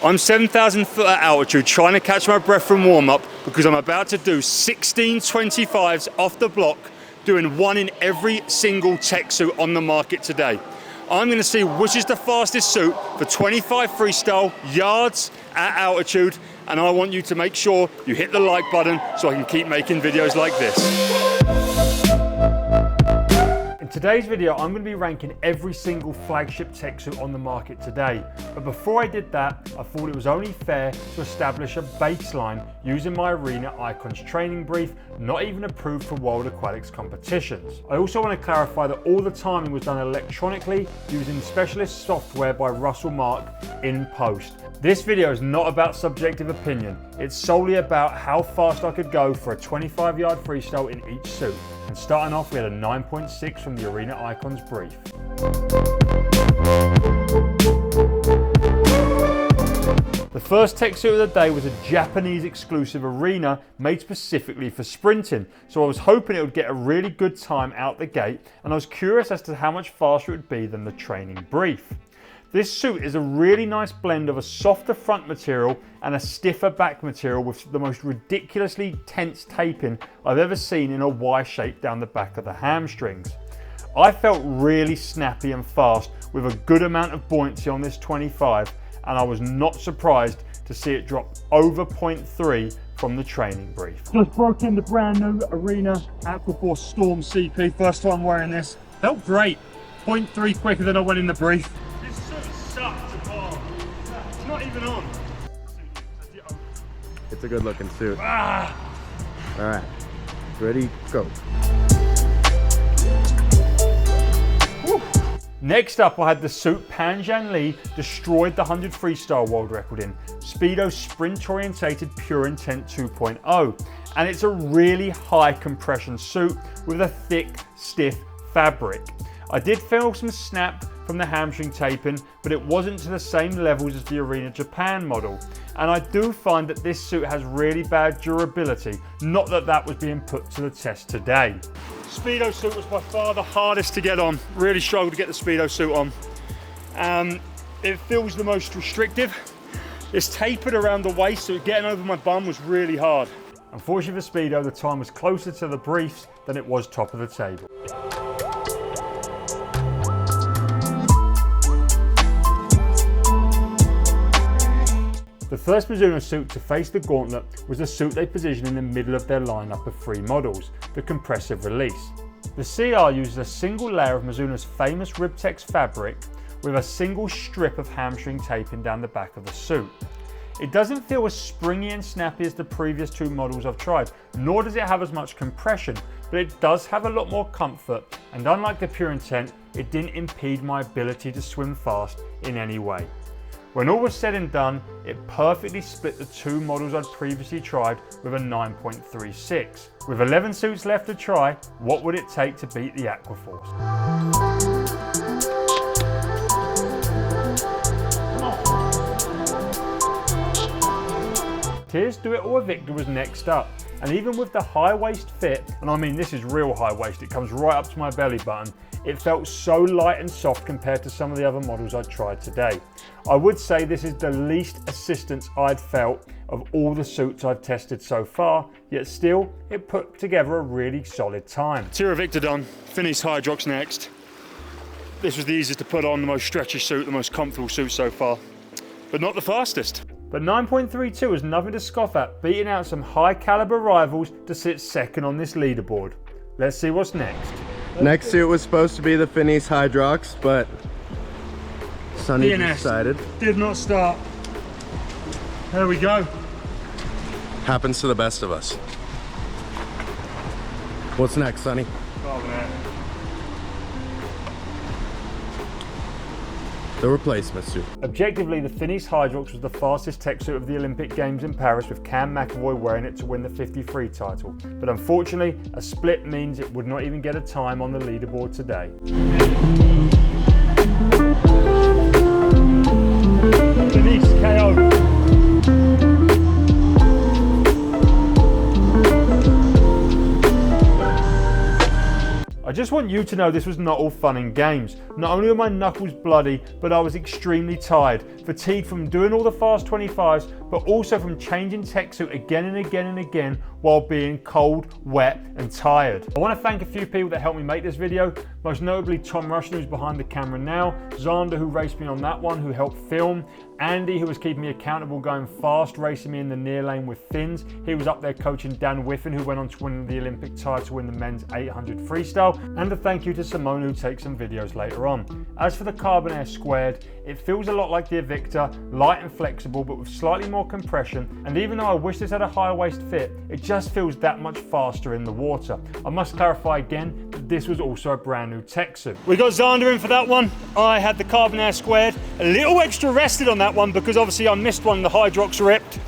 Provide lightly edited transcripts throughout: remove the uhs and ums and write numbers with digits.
I'm 7,000 foot at altitude trying to catch my breath from warm up because I'm about to do 16 25s off the block, doing one in every single tech suit on the market today. I'm going to see which is the fastest suit for 25 freestyle yards at altitude, and I want you to make sure you hit the like button so I can keep making videos like this. In today's video, I'm going to be ranking every single flagship tech suit on the market today. But before I did that, I thought it was only fair to establish a baseline using my Arena Icons training brief, not even approved for World Aquatics competitions. I also want to clarify that all the timing was done electronically using specialist software by Russell Mark in post. This video is not about subjective opinion. It's solely about how fast I could go for a 25-yard freestyle in each suit. And starting off, we had a 9.6 from the Arena Icons brief. The first tech suit of the day was a Japanese exclusive Arena made specifically for sprinting. So I was hoping it would get a really good time out the gate, and I was curious as to how much faster it would be than the training brief. This suit is a really nice blend of a softer front material and a stiffer back material with the most ridiculously tense taping I've ever seen in a Y shape down the back of the hamstrings. I felt really snappy and fast with a good amount of buoyancy on this 25, and I was not surprised to see it drop over 0.3 from the training brief. Just broke in the brand new Arena Aquaforce Storm CP, first time wearing this. Felt great, 0.3 quicker than I went in the brief. It's not even on. It's a good looking suit. Ah. All right, ready, go. Woo. Next up, I had the suit Panjan Lee destroyed the 100 freestyle world record in, Speedo sprint orientated Pure Intent 2.0. And it's a really high compression suit with a thick, stiff fabric. I did feel some snap from the hamstring taping, but it wasn't to the same levels as the Arena Japan model. And I do find that this suit has really bad durability, not that that was being put to the test today. Speedo suit was by far the hardest to get on. Really struggled to get the Speedo suit on. It feels the most restrictive. It's tapered around the waist, so getting over my bum was really hard. Unfortunately for Speedo, the time was closer to the briefs than it was top of the table. The first Mizuno suit to face the gauntlet was the suit they positioned in the middle of their lineup of 3 models, the compressive release. The CR uses a single layer of Mizuno's famous Ribtex fabric with a single strip of hamstring taping down the back of the suit. It doesn't feel as springy and snappy as the previous 2 models I've tried, nor does it have as much compression, but it does have a lot more comfort, and unlike the Pure Intent, it didn't impede my ability to swim fast in any way. When all was said and done, it perfectly split the 2 models I'd previously tried with a 9.36. With 11 suits left to try, what would it take to beat the Aquaforce? TYR's Do It All Avictor was next up, and even with the high waist fit, and I mean this is real high waist, it comes right up to my belly button, it felt so light and soft compared to some of the other models I'd tried today. I would say this is the least assistance I'd felt of all the suits I've tested so far, yet still, it put together a really solid time. TYR Avictor done, Finis Hydrox next. This was the easiest to put on, the most stretchy suit, the most comfortable suit so far, but not the fastest. But 9.32 is nothing to scoff at, beating out some high caliber rivals to sit second on this leaderboard. Let's see what's next. Next suit was supposed to be the Finis Hydrox, but Sonny decided. Did not start. There we go. Happens to the best of us. What's next, Sonny? Oh man. The replacement suit. Objectively, the Finis Hydrox was the fastest tech suit of the Olympic Games in Paris, with Cam McAvoy wearing it to win the 50-free title. But unfortunately, a split means it would not even get a time on the leaderboard today. Finis KO. just want you to know this was not all fun and games. Not only were my knuckles bloody, but I was extremely tired, fatigued from doing all the fast 25s, but also from changing tech suit again and again and again while being cold, wet and tired. I want to thank a few people that helped me make this video, most notably Tom Rushton, who's behind the camera now, Xander, who raced me on that one, who helped film, Andy, who was keeping me accountable going fast, racing me in the near lane with Fins. He was up there coaching Dan Whiffen, who went on to win the Olympic title in the men's 800 freestyle. And a thank you to Simone, who takes some videos later on. As for the Carbon Air Squared, it feels a lot like the Avictor, light and flexible, but with slightly more compression. And even though I wish this had a higher waist fit, it just feels that much faster in the water. I must clarify again that this was also a brand new tech suit. We got Xander in for that one. I had the Carbon Air Squared, a little extra rested on that one because obviously I missed one, the Hydrox ripped.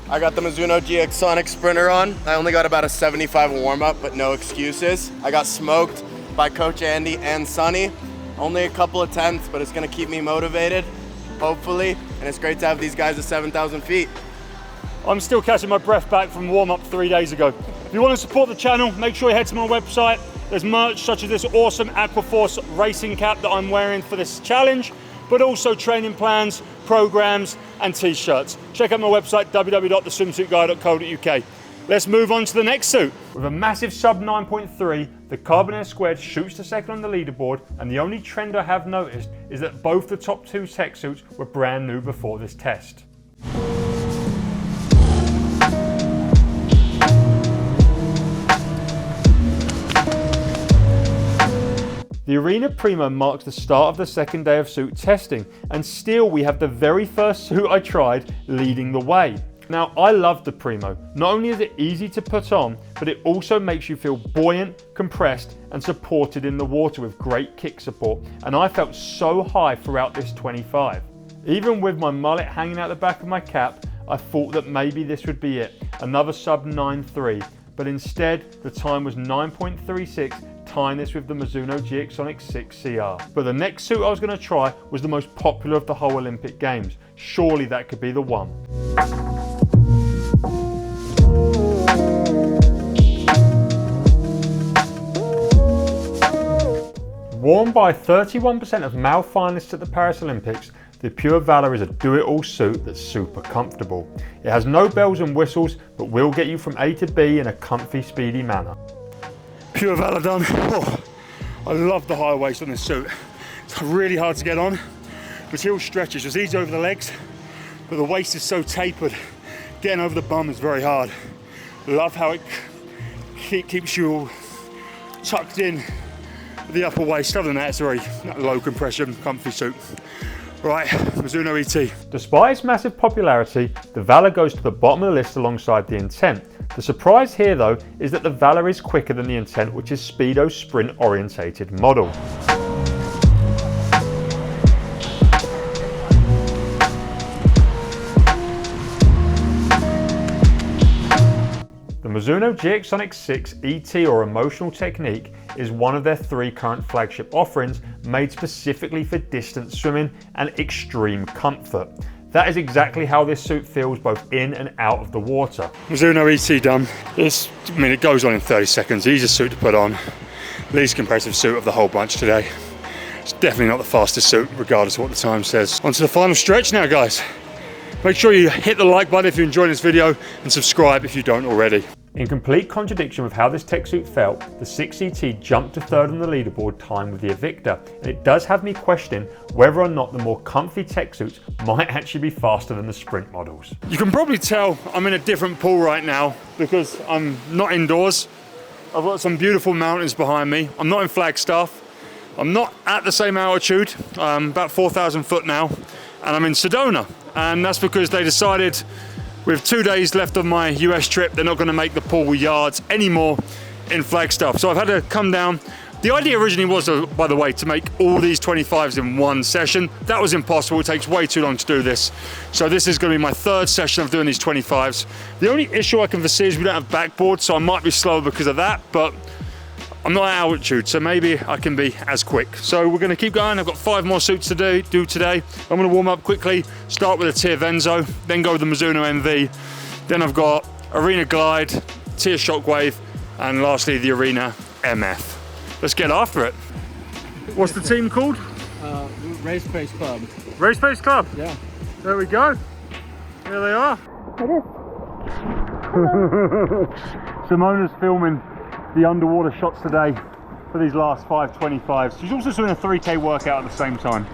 I got the Mizuno GX Sonic Sprinter on. I only got about a 75 warm-up, but no excuses. I got smoked by Coach Andy and Sonny. Only a couple of tenths, but it's gonna keep me motivated, hopefully. And it's great to have these guys at 7,000 feet. I'm still catching my breath back from warm-up 3 days ago. If you want to support the channel, make sure you head to my website. There's merch such as this awesome Aquaforce racing cap that I'm wearing for this challenge, but also training plans, programs, and t-shirts. Check out my website, www.theswimsuitguy.co.uk. Let's move on to the next suit. With a massive sub 9.3, the Carbon Air Squared shoots to second on the leaderboard, and the only trend I have noticed is that both the top two tech suits were brand new before this test. The Arena Primo marks the start of the second day of suit testing, and still we have the very first suit I tried leading the way. Now, I love the Primo. Not only is it easy to put on, but it also makes you feel buoyant, compressed, and supported in the water with great kick support, and I felt so high throughout this 25. Even with my mullet hanging out the back of my cap, I thought that maybe this would be it, another sub 9.3, but instead the time was 9.36, tying this with the Mizuno GX Sonic 6 CR. But the next suit I was going to try was the most popular of the whole Olympic Games. Surely that could be the one. Worn by 31% of male finalists at the Paris Olympics, the TYR Valor is a do-it-all suit that's super comfortable. It has no bells and whistles, but will get you from A to B in a comfy, speedy manner. TYR Valor done. Oh, I love the high waist on this suit. It's really hard to get on. Material stretches, it's easy over the legs, but the waist is so tapered. Getting over the bum is very hard. Love how it keeps you all tucked in the upper waist. Other than that, it's a very low compression, comfy suit. Right, Mizuno ET. Despite its massive popularity, the Valor goes to the bottom of the list alongside the Intent. The surprise here though is that the Valor is quicker than the Intent, which is Speedo's sprint orientated model. The Mizuno GX Sonic 6 ET or Emotional Technique is one of their 3 current flagship offerings made specifically for distance swimming and extreme comfort. That is exactly how this suit feels both in and out of the water. Mizuno ET done. It goes on in 30 seconds. Easiest suit to put on. Least compressive suit of the whole bunch today. It's definitely not the fastest suit, regardless of what the time says. On to the final stretch now, guys. Make sure you hit the like button if you enjoyed this video and subscribe if you don't already. In complete contradiction with how this tech suit felt, the 6ET jumped to third on the leaderboard time with the Avictor, and it does have me questioning whether or not the more comfy tech suits might actually be faster than the sprint models. You can probably tell I'm in a different pool right now because I'm not indoors. I've got some beautiful mountains behind me. I'm not in Flagstaff. I'm not at the same altitude, about 4,000 foot now, and I'm in Sedona. And that's because they decided with 2 days left of my US trip, they're not going to make the pool yards anymore in Flagstaff. So I've had to come down. The idea originally was, by the way, to make all these 25s in one session. That was impossible. It takes way too long to do this. So this is going to be my 3rd session of doing these 25s. The only issue I can foresee is we don't have backboard, so I might be slower because of that, but I'm not at altitude, so maybe I can be as quick. So we're going to keep going. I've got 5 more suits to do today. I'm going to warm up quickly, start with a TYR Venzo, then go with the Mizuno MV. Then I've got Arena Glide, TYR Shockwave, and lastly the Arena MF. Let's get after it. What's the team called? Race Pace Club. Race Pace Club? Yeah. There we go. There they are. It is. Simona's filming the underwater shots today for these last 525s. She's also doing a 3K workout at the same time.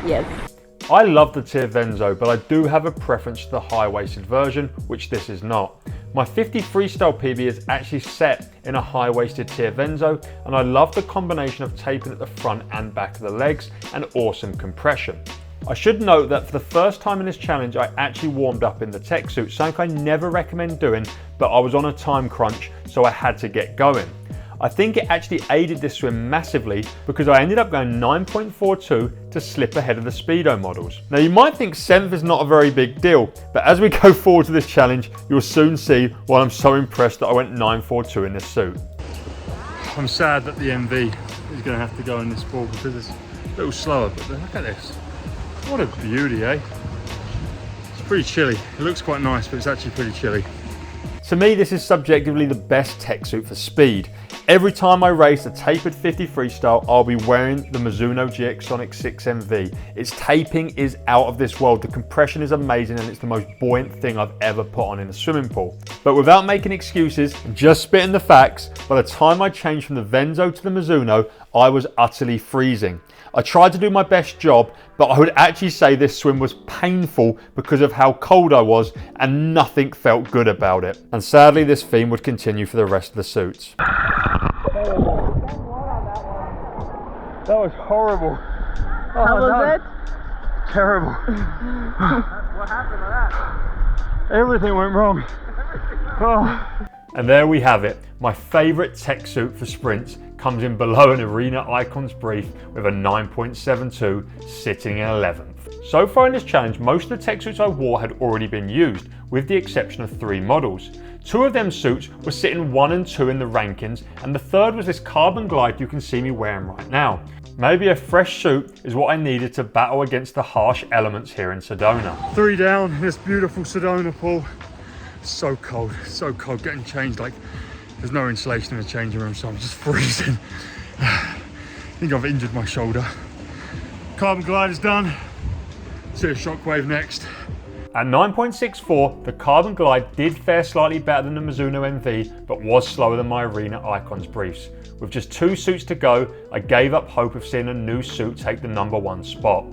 Yes. I love the TYR Venzo, but I do have a preference to the high-waisted version, which this is not. My 50 freestyle PB is actually set in a high-waisted TYR Venzo, and I love the combination of taping at the front and back of the legs and awesome compression. I should note that for the first time in this challenge, I actually warmed up in the tech suit, something I never recommend doing, but I was on a time crunch, so I had to get going. I think it actually aided this swim massively because I ended up going 9.42 to slip ahead of the Speedo models. Now you might think 7th is not a very big deal, but as we go forward to this challenge, you'll soon see why I'm so impressed that I went 9.42 in this suit. I'm sad that the MV is going to have to go in this ball because it's a little slower, but look at this. What a beauty, eh? It's pretty chilly. It looks quite nice, but it's actually pretty chilly. To me, this is subjectively the best tech suit for speed. Every time I race a tapered 50 freestyle, I'll be wearing the Mizuno GX Sonic 6 MV. Its taping is out of this world. The compression is amazing and it's the most buoyant thing I've ever put on in a swimming pool. But without making excuses and just spitting the facts, by the time I changed from the Venzo to the Mizuno, I was utterly freezing. I tried to do my best job, but I would actually say this swim was painful because of how cold I was and nothing felt good about it. And sadly, this theme would continue for the rest of the suits. That was horrible. How was it? Terrible. What happened to that? Everything went wrong. Oh. And there we have it. My favourite tech suit for sprints comes in below an Arena Icons brief with a 9.72 sitting in 11th. So far in this challenge, most of the tech suits I wore had already been used, with the exception of 3 models. 2 of them suits were sitting 1 and 2 in the rankings, and the third was this Carbon Glide you can see me wearing right now. Maybe a fresh suit is what I needed to battle against the harsh elements here in Sedona. 3 down in this beautiful Sedona pool. So cold, getting changed like there's no insulation in the changing room, so I'm just freezing. I think I've injured my shoulder. Carbon Glide is done. TYR Shockwave next. At 9.64, the Carbon Glide did fare slightly better than the Mizuno MV, but was slower than my Arena Icons briefs. With just 2 suits to go, I gave up hope of seeing a new suit take the #1 spot.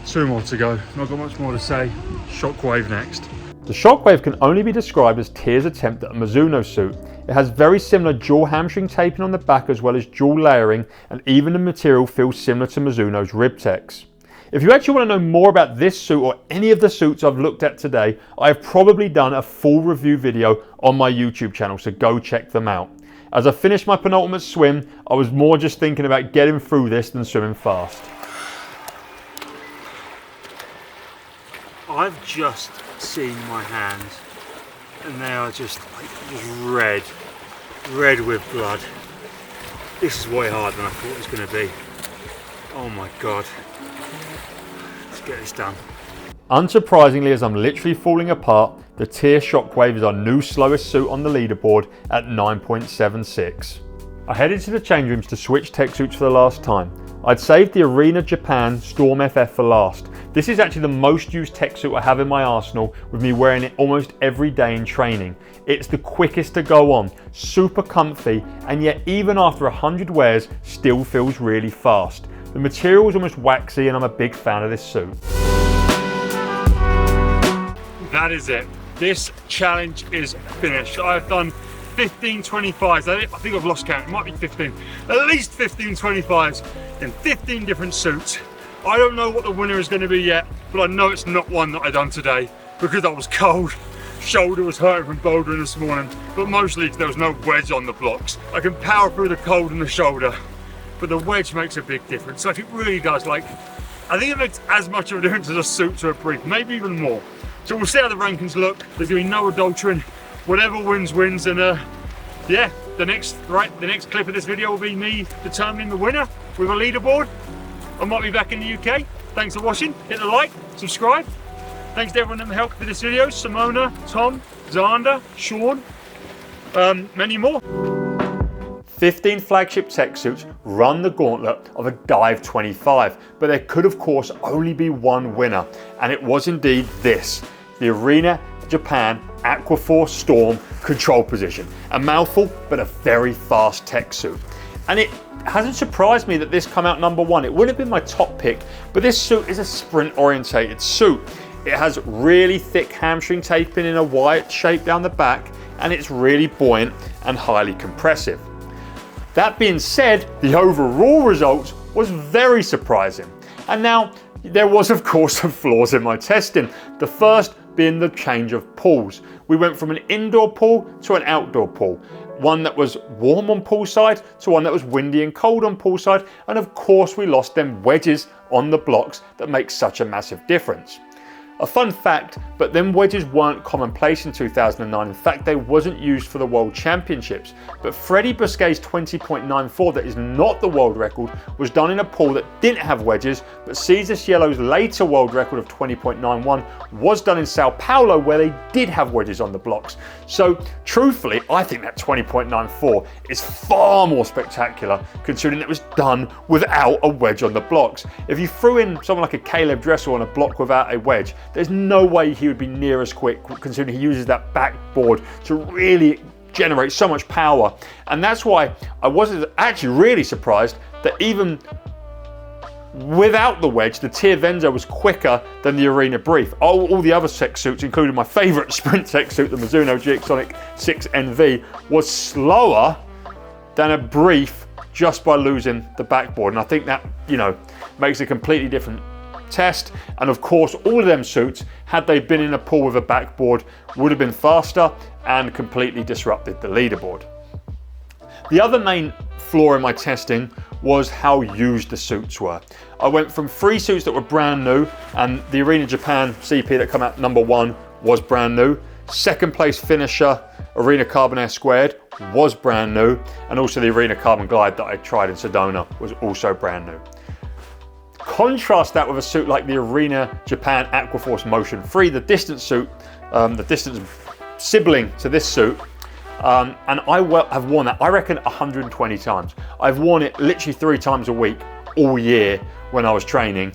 2 more to go, not got much more to say. Shockwave next. The Shockwave can only be described as TYR's attempt at a Mizuno suit. It has very similar dual hamstring taping on the back as well as dual layering, and even the material feels similar to Mizuno's Ribtex. If you actually want to know more about this suit or any of the suits I've looked at today, I have probably done a full review video on my YouTube channel, so go check them out. As I finished my penultimate swim, I was more just thinking about getting through this than swimming fast. I've just seen my hands and they are just red with blood. This is way harder than I thought it was going to be. Oh my god. Let's get this done. Unsurprisingly, as I'm literally falling apart, the TYR Shockwave is our new slowest suit on the leaderboard at 9.76. I headed to the change rooms to switch tech suits for the last time. I'd saved the Arena Japan Storm FF for last. This is actually the most used tech suit I have in my arsenal, with me wearing it almost every day in training. It's the quickest to go on, super comfy, and yet even after 100 wears, still feels really fast. The material is almost waxy and I'm a big fan of this suit. That is it. This challenge is finished. I've done 15 25s. I think I've lost count. It might be 15. At least 15 25s in 15 different suits. I don't know what the winner is going to be yet, but I know it's not one that I done today because I was cold. Shoulder was hurting from bouldering this morning, but mostly because there was no wedge on the blocks. I can power through the cold in the shoulder, but the wedge makes a big difference. Like it really does. Like I think it makes as much of a difference as a suit to a brief, maybe even more. So we'll see how the rankings look. There's going to be no adultering. Whatever wins, and yeah, the next clip of this video will be me determining the winner with a leaderboard. I might be back in the UK. Thanks for watching. Hit the like, subscribe. Thanks to everyone that helped with this video. Simona, Tom, Zander, Sean, many more. 15 flagship tech suits run the gauntlet of a dive 25, but there could of course only be one winner, and it was indeed this, the Arena Japan Aquaforce Storm control position. A mouthful, but a very fast tech suit. And it hasn't surprised me that this come out number one. It would have been my top pick, but this suit is a sprint orientated suit. It has really thick hamstring taping in a wide shape down the back, and it's really buoyant and highly compressive. That being said, the overall result was very surprising. And now, there was of course some flaws in my testing. The first being the change of pools. We went from an indoor pool to an outdoor pool. One that was warm on poolside to one that was windy and cold on poolside. And of course we lost them wedges on the blocks that make such a massive difference. A fun fact, but them wedges weren't commonplace in 2009. In fact, they wasn't used for the World Championships. But Freddie Busquet's 20.94, that is not the world record, was done in a pool that didn't have wedges, but Cesar Ciello's later world record of 20.91 was done in Sao Paulo, where they did have wedges on the blocks. So truthfully, I think that 20.94 is far more spectacular, considering it was done without a wedge on the blocks. If you threw in someone like a Caleb Dressel on a block without a wedge, there's no way he would be near as quick, considering he uses that backboard to really generate so much power. And that's why I was actually really surprised that even without the wedge, the TYR Venzo was quicker than the Arena Brief. All the other tech suits, including my favorite sprint tech suit, the Mizuno GX 6 MV, was slower than a Brief just by losing the backboard. And I think that, you know, makes a completely different test. And of course, all of them suits, had they been in a pool with a backboard, would have been faster and completely disrupted the leaderboard. The other main flaw in my testing was how used the suits were. I went from 3 suits that were brand new, and the Arena Japan CP that come out number 1 was brand new. Second place finisher, Arena Carbon Air Squared, was brand new, and also the Arena Carbon Glide that I tried in Sedona was also brand new. Contrast that with a suit like the Arena Japan Aquaforce Motion Free, the distance suit, the distance sibling to this suit, and I have worn that, I reckon, 120 times. I've worn it literally 3 times a week all year when I was training.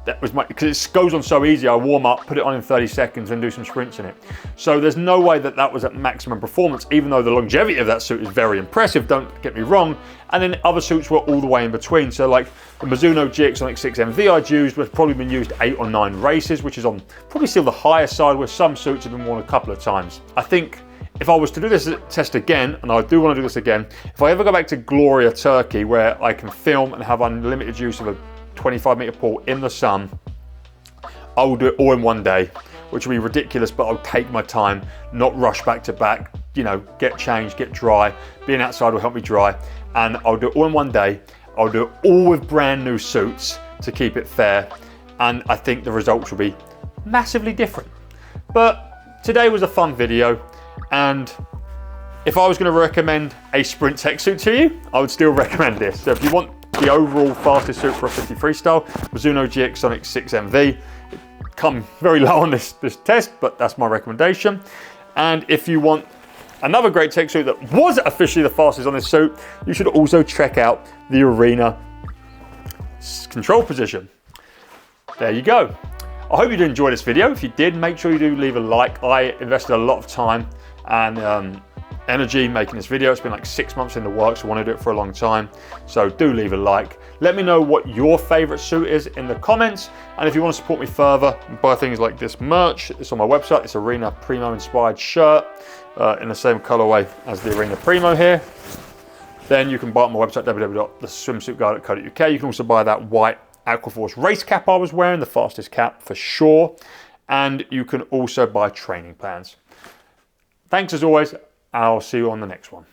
That was because it goes on so easy. I warm up, put it on in 30 seconds and do some sprints in it. So there's no way that that was at maximum performance, even though the longevity of that suit is very impressive, don't get me wrong. And then other suits were all the way in between. So like the Mizuno GX 6 MV I'd used was probably been used 8 or 9 races, which is on probably still the higher side, where some suits have been worn a couple of times. I think if I was to do this test again, and I do want to do this again, if I ever go back to Gloria, Turkey, where I can film and have unlimited use of a 25-meter pool in the sun, I will do it all in one day, which will be ridiculous, but I'll take my time, not rush back to back, you know, get changed, get dry. Being outside will help me dry, and I'll do it all in one day. I'll do it all with brand new suits to keep it fair, and I think the results will be massively different. But today was a fun video, and if I was going to recommend a sprint tech suit to you, I would still recommend this. So if you want the overall fastest suit for a 50 freestyle, Mizuno GX 6 MV. It come very low on this test, but that's my recommendation. And if you want another great tech suit that was officially the fastest on this suit, you should also check out the Arena control position. There you go. I hope you did enjoy this video. If you did, make sure you do leave a like. I invested a lot of time and energy making this video. It's been like 6 months in the works. I want to do it for a long time, so do leave a like. Let me know what your favorite suit is in the comments, and if you want to support me further and buy things like this merch, it's on my website. It's Arena Primo inspired shirt in the same colorway as the Arena Primo here. Then you can buy it on my website, www.TheSwimsuitGuy.co.uk. You can also buy that white Aquaforce race cap I was wearing, the fastest cap for sure, and you can also buy training plans. Thanks as always. I'll see you on the next one.